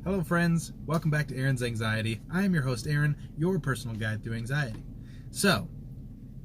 Hello friends, welcome back to Aaron's Anxiety. I am your host Aaron, your personal guide through anxiety. So,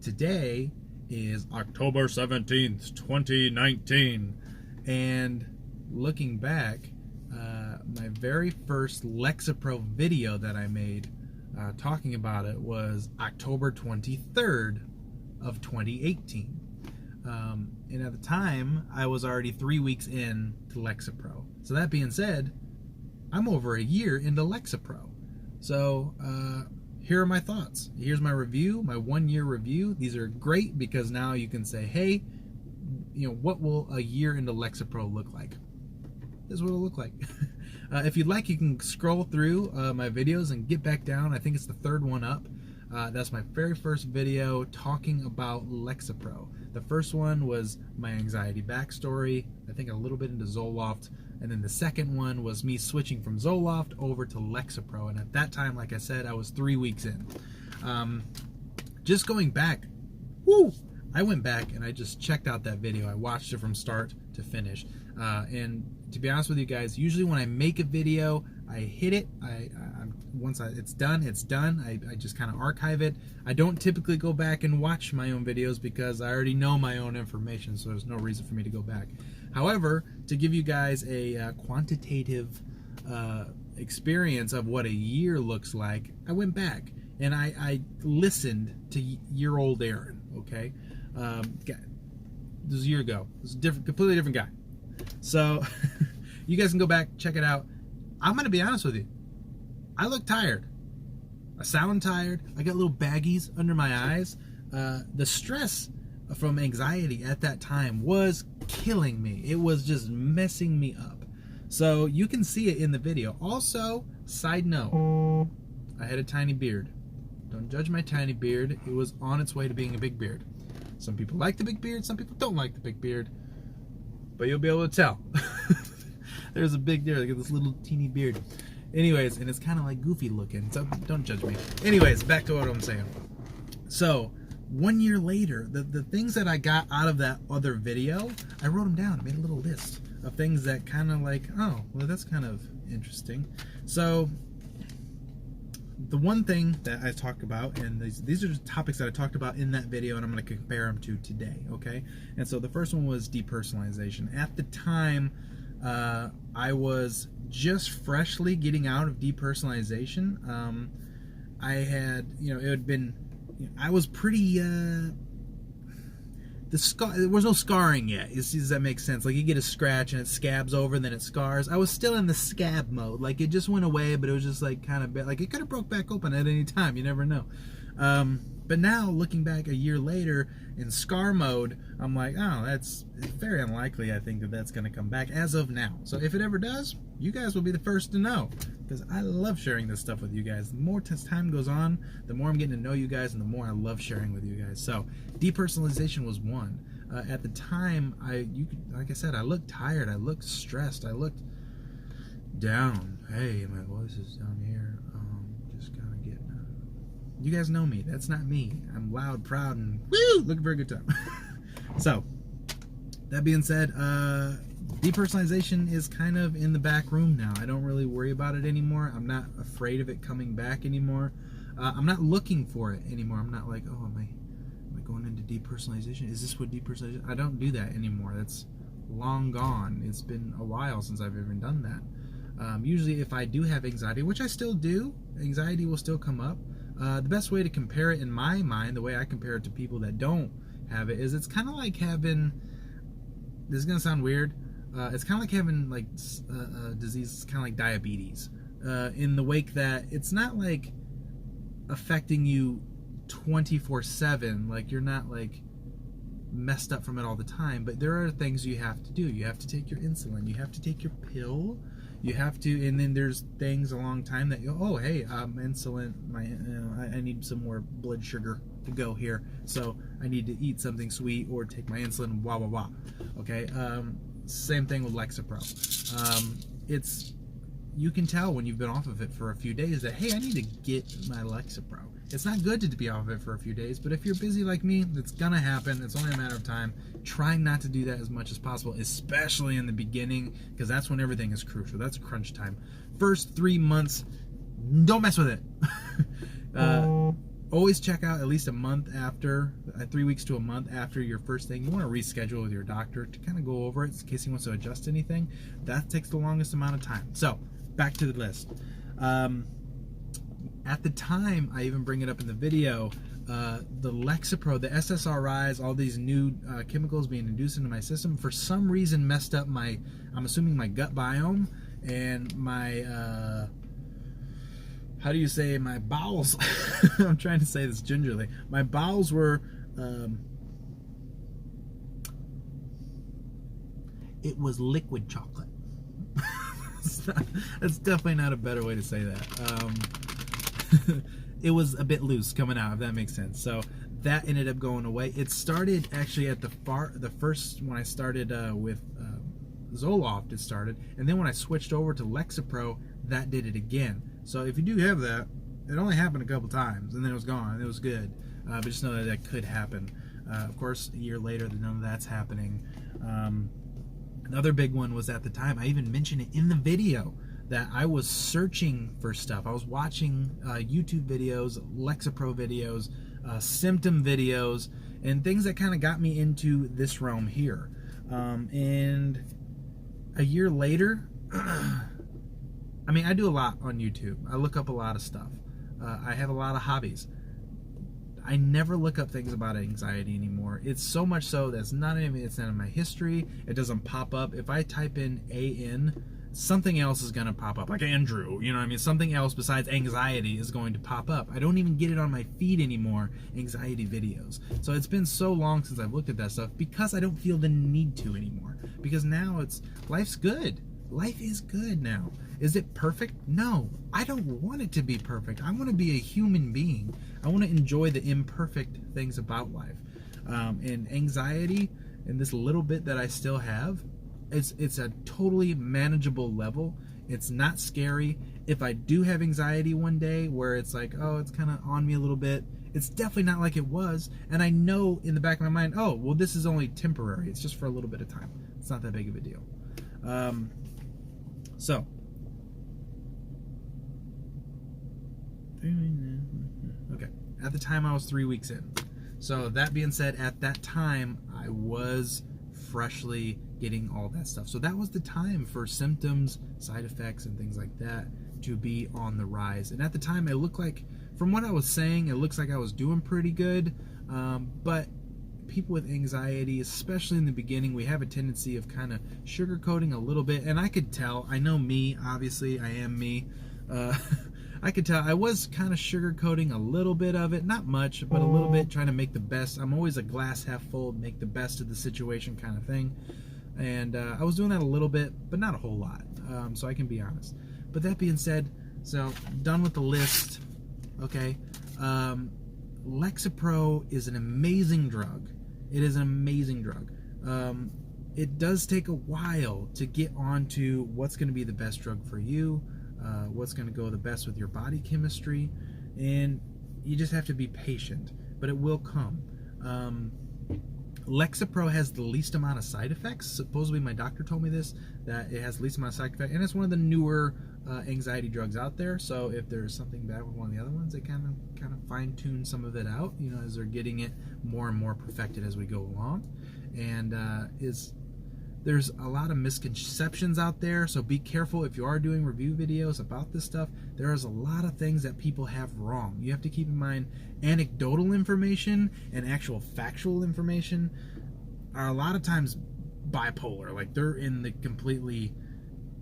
today is October 17th, 2019, and looking back, my very first Lexapro video that I made talking about it was October 23rd of 2018. And at the time, I was already 3 weeks in to Lexapro. So that being said, I'm over a year into Lexapro. So here are my thoughts. Here's my review, my 1 year review. These are great because now you can say, hey, what will a year into Lexapro look like? This is what it'll look like. If you'd like, you can scroll through my videos and get back down. I think it's the third one up. That's my very first video talking about Lexapro. The first one was my anxiety backstory, I think a little bit into Zoloft, and then the second one was me switching from Zoloft over to Lexapro, and at that time, like I said, I was 3 weeks in. Just going back, I went back and I just checked out that video. I watched it from start to finish, and to be honest with you guys, usually when I make a video, I hit it. Once it's done, it's done. I just kind of archive it. I don't typically go back and watch my own videos because I already know my own information, so there's no reason for me to go back. However, to give you guys a quantitative experience of what a year looks like, I went back and I listened to year-old Aaron. Okay, this was a year ago. This is a completely different guy. So you guys can go back, check it out. I'm gonna be honest with you. I look tired. I sound tired. I got little baggies under my eyes. The stress from anxiety at that time was killing me. It was just messing me up. So you can see it in the video. Also, side note, I had a tiny beard. Don't judge my tiny beard. It was on its way to being a big beard. Some people like the big beard, some people don't like the big beard. But you'll be able to tell. There's a big beard. I got this little teeny beard. Anyways, and it's kind of like goofy looking, so don't judge me. Anyways, back to what I'm saying. So, 1 year later, the things that I got out of that other video, I wrote them down. I made a little list of things that kind of like, oh, well, that's kind of interesting. So, the one thing that I talk about, and these are the topics that I talked about in that video, and I'm going to compare them to today, okay? And so the first one was depersonalization. At the time, I was just freshly getting out of depersonalization. I had, it had been, I was pretty, there was no scarring yet. Does that make sense? Like you get a scratch and it scabs over and then it scars. I was still in the scab mode. Like it just went away, but it was just like kind of, like it could have broke back open at any time. You never know. But now looking back a year later in scar mode, I'm like, oh, that's very unlikely. I think that's going to come back as of now. So if it ever does, you guys will be the first to know because I love sharing this stuff with you guys. The more time goes on, the more I'm getting to know you guys and the more I love sharing with you guys. So depersonalization was one. At the time, like I said, I looked tired. I looked stressed. I looked down. Hey, my voice is down here. Just kind of getting you guys know me. That's not me. I'm loud, proud, and woo, looking for a good time. So, that being said, depersonalization is kind of in the back room now. I don't really worry about it anymore. I'm not afraid of it coming back anymore. I'm not looking for it anymore. I'm not like, oh, am I going into depersonalization? Is this what depersonalization? I don't do that anymore. That's long gone. It's been a while since I've even done that. Usually, if I do have anxiety, which I still do, anxiety will still come up. The best way to compare it in my mind, the way I compare it to people that don't have it, is it's kind of like having, this is going to sound weird, it's kind of like having like a disease, kind of like diabetes, in the wake that it's not like affecting you 24/7, like you're not like messed up from it all the time, but there are things you have to do. You have to take your insulin, you have to take your pill, you have to, and then there's things a long time that you, oh hey, insulin, I need some more blood sugar to go here, so I need to eat something sweet or take my insulin, blah blah blah. Okay, same thing with Lexapro. It's, you can tell when you've been off of it for a few days that, hey, I need to get my Lexapro. It's not good to be off of it for a few days, but if you're busy like me, it's gonna happen. It's only a matter of time. Trying not to do that as much as possible, especially in the beginning, because that's when everything is crucial. That's crunch time. First 3 months, don't mess with it. Always check out at least a month after, 3 weeks to a month after your first thing. You want to reschedule with your doctor to kind of go over it in case he wants to adjust anything. That takes the longest amount of time. So, back to the list. At the time, I even bring it up in the video, the Lexapro, the SSRIs, all these new chemicals being induced into my system, for some reason messed up my, I'm assuming my gut biome and my, how do you say, my bowels. I'm trying to say this gingerly. My bowels were, it was liquid chocolate. That's definitely not a better way to say that. It was a bit loose coming out, if that makes sense. So that ended up going away. It started actually at the first, when I started with Zoloft, it started, and then when I switched over to Lexapro, that did it again. So if you do have that, it only happened a couple times, and then it was gone. It was good, but just know that that could happen. Of course, a year later, none of that's happening. Another big one was at the time, I even mentioned it in the video, that I was searching for stuff. I was watching YouTube videos, Lexapro videos, symptom videos, and things that kind of got me into this realm here. And a year later, I mean, I do a lot on YouTube. I look up a lot of stuff. I have a lot of hobbies. I never look up things about anxiety anymore. It's so much so that it's not in my history. It doesn't pop up. If I type in AN, something else is going to pop up, like Andrew, you know what I mean? Something else besides anxiety is going to pop up. I don't even get it on my feed anymore, anxiety videos. So it's been so long since I've looked at that stuff because I don't feel the need to anymore. Because now life's good. Life is good now. Is it perfect? No. I don't want it to be perfect. I want to be a human being. I want to enjoy the imperfect things about life. And anxiety, and this little bit that I still have, it's a totally manageable level. It's not scary. If I do have anxiety one day where it's like, oh, it's kind of on me a little bit, it's definitely not like it was. And I know in the back of my mind, oh, well, this is only temporary. It's just for a little bit of time. It's not that big of a deal. So, okay, at the time I was 3 weeks in. So that being said, at that time I was freshly getting all that stuff. So that was the time for symptoms, side effects, and things like that to be on the rise. And at the time, it looked like, from what I was saying, it looks like I was doing pretty good. But people with anxiety, especially in the beginning, we have a tendency of kind of sugarcoating a little bit. And I could tell, I know me, obviously, I am me. I could tell I was kind of sugarcoating a little bit of it, not much, but a little bit, trying to make the best. I'm always a glass half full, make the best of the situation kind of thing. And I was doing that a little bit, but not a whole lot, so I can be honest. But that being said, so done with the list, okay? Lexapro is an amazing drug. It is an amazing drug. It does take a while to get onto what's going to be the best drug for you, what's going to go the best with your body chemistry, and you just have to be patient, but it will come. Lexapro has the least amount of side effects. Supposedly, my doctor told me this, that it has the least amount of side effects, and it's one of the newer anxiety drugs out there. So if there's something bad with one of the other ones, they kind of fine-tune some of it out, you know, as they're getting it more and more perfected as we go along. And there's a lot of misconceptions out there, so be careful if you are doing review videos about this stuff. There is a lot of things that people have wrong. You have to keep in mind anecdotal information and actual factual information are a lot of times bipolar. Like, they're in the completely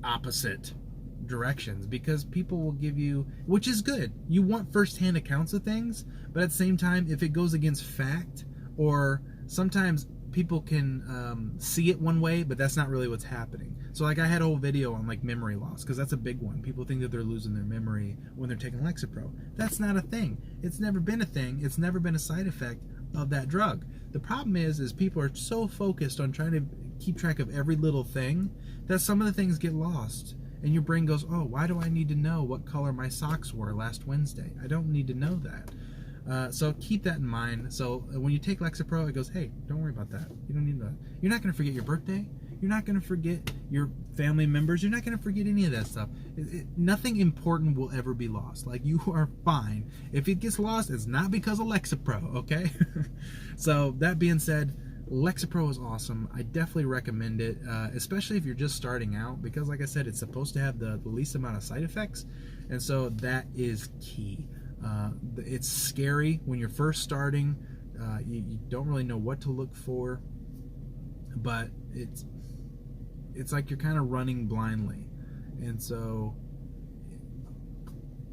opposite directions, because people will give you, which is good, you want first-hand accounts of things, but at the same time, if it goes against fact, or sometimes people can see it one way, but that's not really what's happening. So like, I had a whole video on like memory loss, because that's a big one. People think that they're losing their memory when they're taking Lexapro. That's not a thing. It's never been a thing. It's never been a side effect of that drug. The problem is people are so focused on trying to keep track of every little thing that some of the things get lost. and your brain goes, oh, why do I need to know what color my socks were last Wednesday? I don't need to know that. So keep that in mind. So when you take Lexapro, it goes, hey, don't worry about that. You don't need that. You're not going to forget your birthday. You're not going to forget your family members. You're not going to forget any of that stuff. Nothing important will ever be lost. Like, you are fine. If it gets lost, it's not because of Lexapro, okay? So that being said, Lexapro is awesome. I definitely recommend it, especially if you're just starting out, because like I said, it's supposed to have the least amount of side effects, and so that is key. It's scary when you're first starting. You don't really know what to look for, but it's like you're kind of running blindly. And so,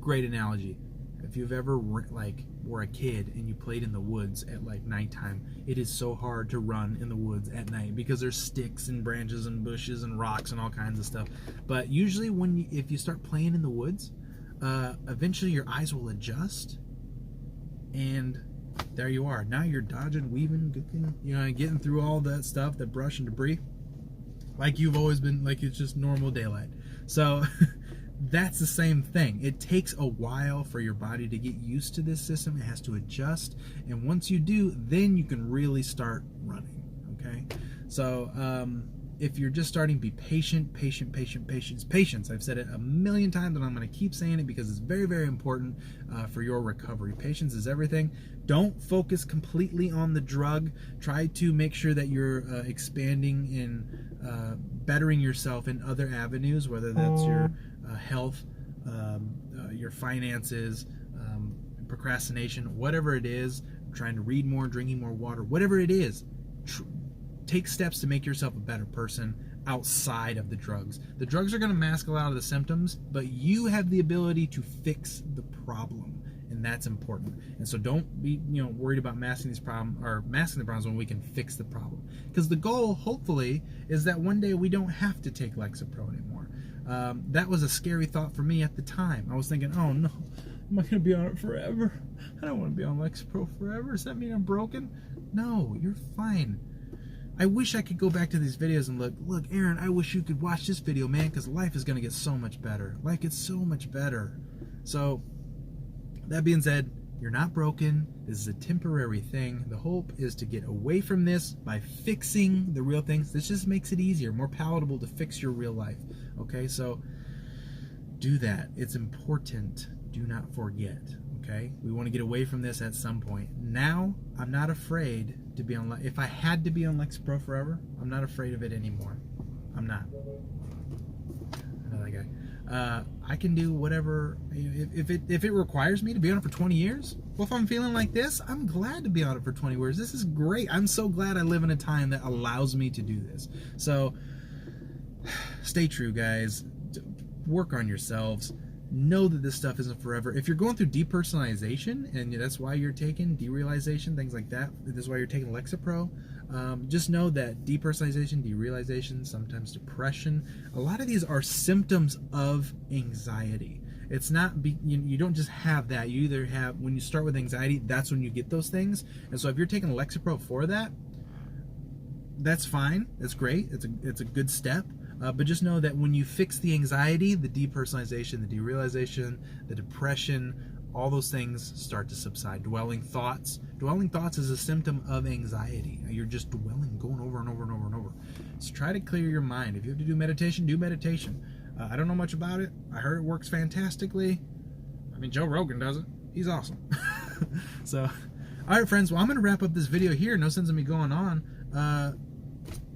great analogy. If you've ever were a kid and you played in the woods at like nighttime, it is so hard to run in the woods at night because there's sticks and branches and bushes and rocks and all kinds of stuff. But usually if you start playing in the woods, eventually your eyes will adjust, and there you are. Now you're dodging, weaving, getting through all that stuff, that brush and debris, like you've always been, like it's just normal daylight. So that's the same thing. It takes a while for your body to get used to this system. It has to adjust, and once you do, then you can really start running, okay? So if you're just starting, be patient, patience. I've said it a million times, and I'm going to keep saying it because it's very, very important for your recovery. Patience is everything. Don't focus completely on the drug. Try to make sure that you're expanding and bettering yourself in other avenues, whether that's your health, your finances, procrastination, whatever it is, trying to read more, drinking more water, whatever it is. Take steps to make yourself a better person outside of the drugs. The drugs are going to mask a lot of the symptoms, but you have the ability to fix the problem, and that's important. And so don't be worried about masking the problems when we can fix the problem. Because the goal, hopefully, is that one day we don't have to take Lexapro anymore. That was a scary thought for me at the time. I was thinking, oh no, am I going to be on it forever? I don't want to be on Lexapro forever. Does that mean I'm broken? No, you're fine. I wish I could go back to these videos and look, Aaron, I wish you could watch this video, man, because life is going to get so much better. Life gets so much better. So, that being said, you're not broken. This is a temporary thing. The hope is to get away from this by fixing the real things. This just makes it easier, more palatable to fix your real life. Okay, so do that. It's important. Do not forget. Okay, we want to get away from this at some point. Now, I'm not afraid to be on. If I had to be on Lexapro forever, I'm not afraid of it anymore. I'm not. Another guy. I can do whatever. If it requires me to be on it for 20 years, well, if I'm feeling like this, I'm glad to be on it for 20 years. This is great. I'm so glad I live in a time that allows me to do this. So, stay true, guys. Work on yourselves. Know that this stuff isn't forever. If you're going through depersonalization, and that's why you're taking derealization, things like that, this is why you're taking Lexapro, just know that depersonalization, derealization, sometimes depression, a lot of these are symptoms of anxiety. It's not, you don't just have that. You either have, when you start with anxiety, that's when you get those things. And so if you're taking Lexapro for that, that's fine. That's great. It's a good step. But just know that when you fix the anxiety, the depersonalization, the derealization, the depression, all those things start to subside. Dwelling thoughts is a symptom of anxiety. You're just dwelling, going over and over and over and over. So try to clear your mind. If you have to do meditation, do meditation. I don't know much about it. I heard it works fantastically. I mean, Joe Rogan does it. He's awesome. So, all right, friends. Well, I'm going to wrap up this video here. No sense in me going on.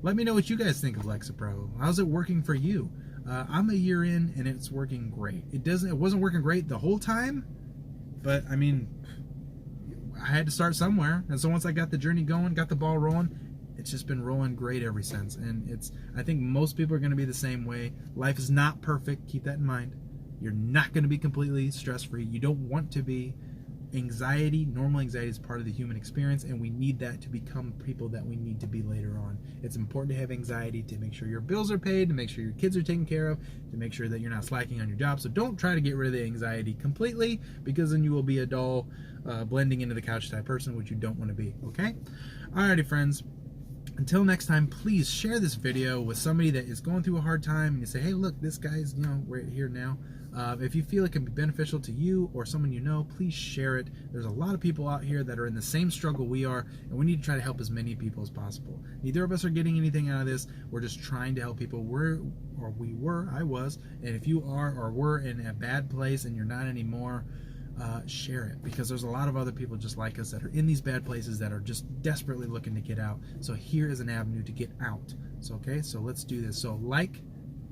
Let me know what you guys think of Lexapro. How's it working for you? I'm a year in and it's working great. It wasn't working great the whole time, but I mean, I had to start somewhere. And so once I got the journey going, got the ball rolling, it's just been rolling great ever since. And I think most people are going to be the same way. Life is not perfect. Keep that in mind. You're not going to be completely stress-free. You don't want to be. Normal anxiety is part of the human experience, and we need that to become people that we need to be later on. It's important to have anxiety to make sure your bills are paid, to make sure your kids are taken care of, to make sure that you're not slacking on your job. So don't try to get rid of the anxiety completely, because then you will be a dull, blending into the couch type person, which you don't want to be, okay? Alrighty, friends. Until next time, please share this video with somebody that is going through a hard time, and you say, hey, look, this guy's, right here now. If you feel it can be beneficial to you or someone you know, please share it. There's a lot of people out here that are in the same struggle we are, and we need to try to help as many people as possible. Neither of us are getting anything out of this. We're just trying to help people. I was, and if you are or were in a bad place and you're not anymore, share it, because there's a lot of other people just like us that are in these bad places that are just desperately looking to get out. So here is an avenue to get out. So let's do this. So like,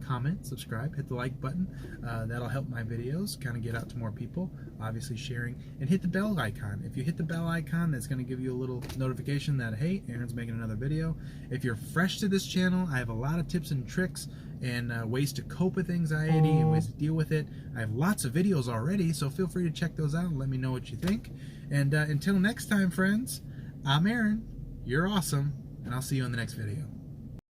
comment, subscribe, hit the like button. That'll help my videos kind of get out to more people. Obviously sharing, and hit the bell icon. If you hit the bell icon, that's going to give you a little notification that, hey, Aaron's making another video. If you're fresh to this channel, I have a lot of tips and tricks and ways to cope with anxiety and ways to deal with it. I have lots of videos already, so feel free to check those out and let me know what you think. And until next time, friends, I'm Aaron, you're awesome, and I'll see you in the next video.